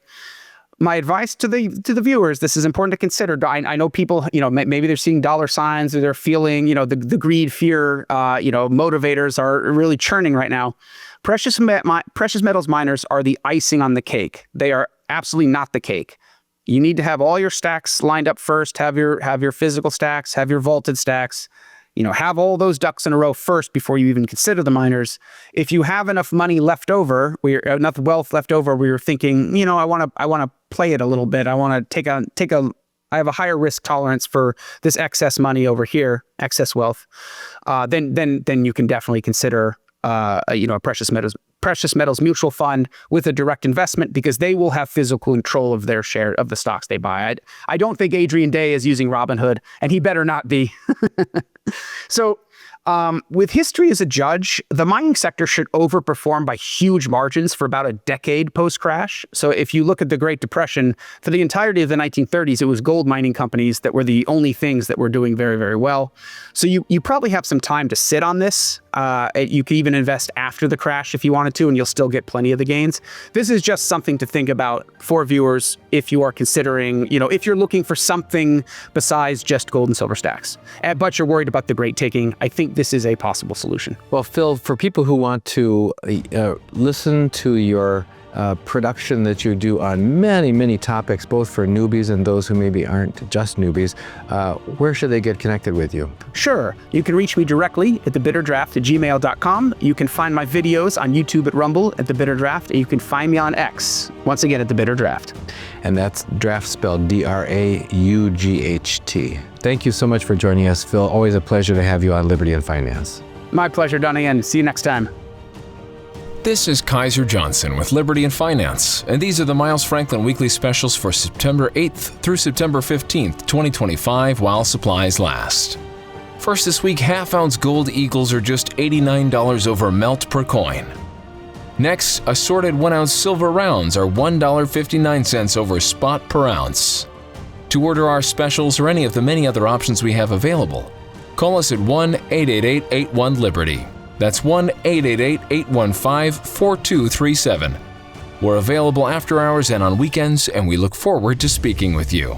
My advice to the viewers, this is important to consider. I know people, maybe they're seeing dollar signs or they're feeling, the greed, fear, motivators are really churning right now. Precious metals miners are the icing on the cake. They are absolutely not the cake. You need to have all your stacks lined up first, have your physical stacks, have your vaulted stacks. Have all those ducks in a row first before you even consider the miners. If you have enough money left over, enough wealth left over, where you're thinking, I want to play it a little bit. I want to I have a higher risk tolerance for this excess money over here, excess wealth. Then you can definitely consider a precious metals mutual fund with a direct investment, because they will have physical control of their share of the stocks they buy. I don't think Adrian Day is using Robinhood, and he better not be. So with history as a judge, the mining sector should overperform by huge margins for about a decade post-crash. So if you look at the Great Depression, for the entirety of the 1930s, it was gold mining companies that were the only things that were doing very, very well. So you probably have some time to sit on this. You could even invest after the crash if you wanted to, and you'll still get plenty of the gains. This is just something to think about for viewers if you are considering, if you're looking for something besides just gold and silver stacks, but you're worried about the great taking. I think this is a possible solution. Well, Phil, for people who want to listen to your production that you do on many, many topics, both for newbies and those who maybe aren't just newbies, where should they get connected with you? Sure. You can reach me directly at thebitterdraft@gmail.com. You can find my videos on YouTube at Rumble at The Bitter Draft, and you can find me on X, once again, at The Bitter Draft. And that's draft spelled DRAUGHT. Thank you so much for joining us, Phil. Always a pleasure to have you on Liberty and Finance. My pleasure, Donnie, and see you next time. This is Kaiser Johnson with Liberty and Finance, and these are the Miles Franklin Weekly Specials for September 8th through September 15th, 2025, while supplies last. First this week, half-ounce gold eagles are just $89 over melt per coin. Next, assorted 1-ounce silver rounds are $1.59 over spot per ounce. To order our specials or any of the many other options we have available, call us at 1-888-81-LIBERTY. That's 1-888-815-4237. We're available after hours and on weekends, and we look forward to speaking with you.